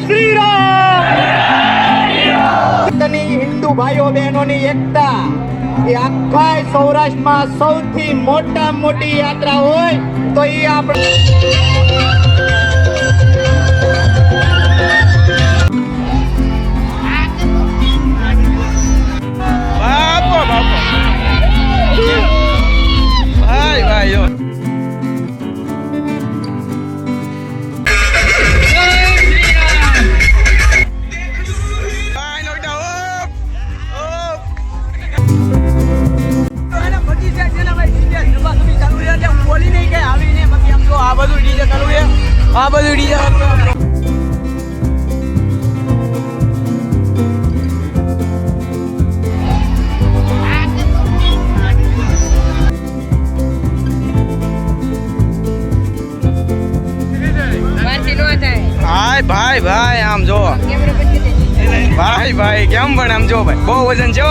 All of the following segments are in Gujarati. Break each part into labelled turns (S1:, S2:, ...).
S1: શ્રી રામ। હિન્દુ ભાઈઓ બહેનોની એકતા એ આખા સૌરાષ્ટ્રમાં સૌથી મોટી યાત્રા હોય તો એ આપણે
S2: આ બધું ડીજે ભાઈ ભાઈ આમ જો ભાઈ કેમ પણ આમ જો ભાઈ બહુ વજન છે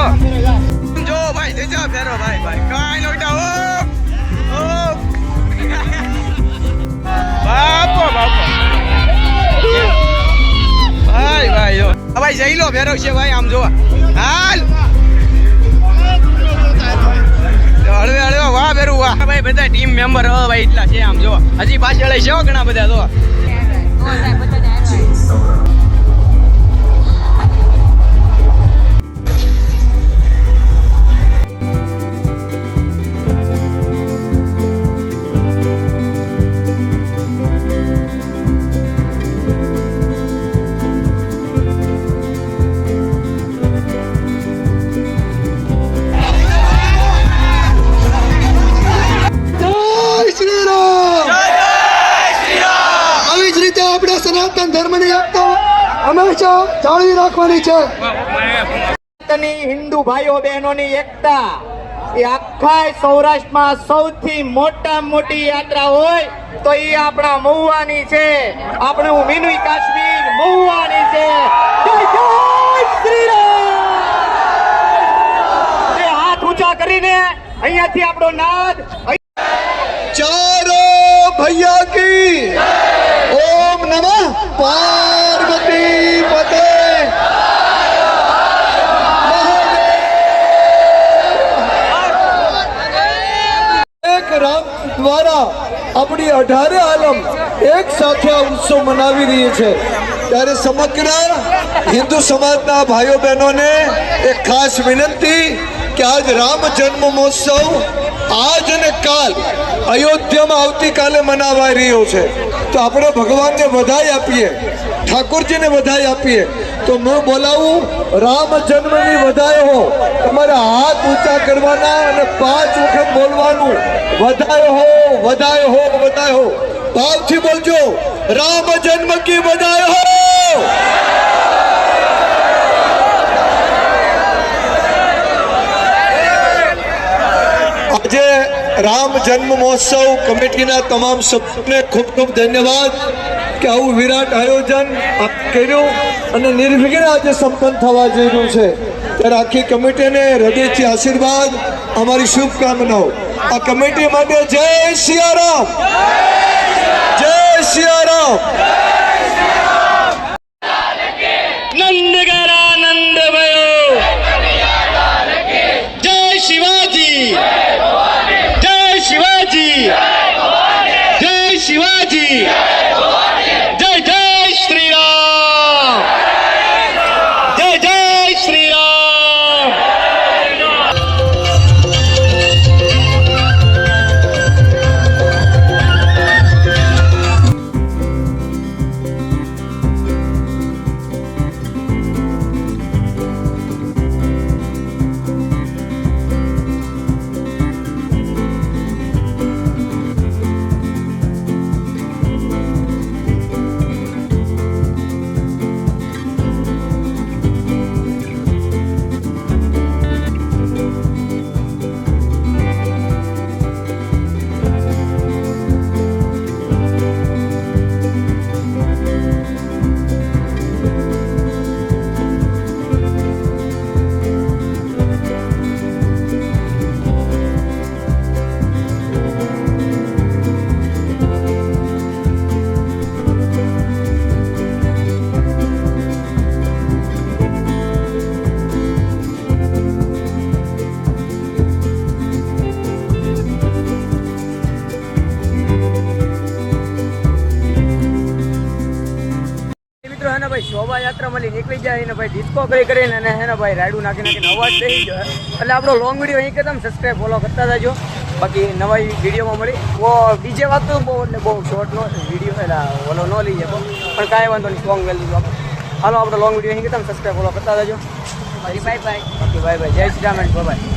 S2: જો ભાઈ દેજો ફેરો ભાઈ કાઈ નો બાપો ભાઈ જો ભાઈ જઈ લો ફેરો છે ભાઈ આમ જો હાલ હળવે વાહ ફેરું વાહ ભાઈ બધા ટીમ મેમ્બર ભાઈ એટલા છે આમ જો હજી પાછળ છે ઘણા બધા તો
S3: સનાતન ધર્મની એકતા હંમેશા જાળવી રાખવાની છે।
S1: હિન્દુ ભાઈઓ બહેનોની એકતા એ આખા સૌરાષ્ટ્રમાં સૌથી મોટી યાત્રા હોય તો એ આપણા મહુવાની છે, આપણું મિની કાશ્મીર મહુવાની છે। જય શ્રી રામ। હાથ ઊંચા કરીને અહીંયાથી આપણો નાદ
S3: ચારો ભૈયા કી ओम नमः पार्वती पते एक राम द्वारा अपनी 18 आलम एक साथ उत्सव मनावी रही है ત્યારે સમગ્ર હિન્દુ સમાજના ભાઈઓ બહેનોને એક ખાસ વિનંતી કે આજ રામ જન્મ મહોત્સવ આજ અને કાલ અયોધ્યામાં આવતીકાલે મનાવાઈ રહ્યો છે તો આપણે ભગવાનને વધાઈ આપીએ, ઠાકોરજીને વધાઈ આપીએ। તો હું બોલાવું રામ જન્મની વધાઈ હો, તમારે હાથ ઊંચા કરવાના અને 5 વખત બોલવાનું વધાઈ હો વધાઈ હો વધાઈ હો। ભાવથી બોલજો રામ જન્મ કી વધાઈ હો। આજે રામ જન્મ મહોત્સવ કમિટીના તમામ સભ્યોને ખૂબ ખૂબ ધન્યવાદ કે આવું વિરાટ આયોજન કર્યું અને નિર્વિઘ્ન આજે સંપન્ન થવા જઈ રહ્યું છે ત્યારે આખી કમિટીને હૃદયથી આશીર્વાદ, અમારી શુભકામનાઓ। આ કમિટી માટે જય સિયારામ, જય સિયારામ।
S1: નંદગરાનંદ ભયો જય શિવાજી, જય શિવાજી, જય શિવાજી, જય શ્રી રામ, જય શ્રી રામ।
S2: શોભાયાત્રા મળી નીકળી જાય ને ભાઈ ડિસ્કો કરીને અને હે ને ભાઈ રાયડું નાખીને અવાજ થઈ ગયો એટલે આપણો લોંગ વિડીયો અહીં કે તમે સબસ્ક્રાઈબ ફોલો કરતા જજો. બાકી નવા વિડીયોમાં મળી બહુ ડીજે વાગતું બહુ એટલે બહુ શોર્ટ નો વિડીયો એટલે ઓલો ન લઈ જાય પણ કાંઈ વાંધો નહીં સોંગ વેલ્યુ આપણે હાલો આપણો લોંગ વિડીયો અહીં કે તમે સબસ્ક્રાઈબ ફોલો કરતા જજો. Bye bye. Bye bye. જય શ્રી રામ એન્ડ બાય.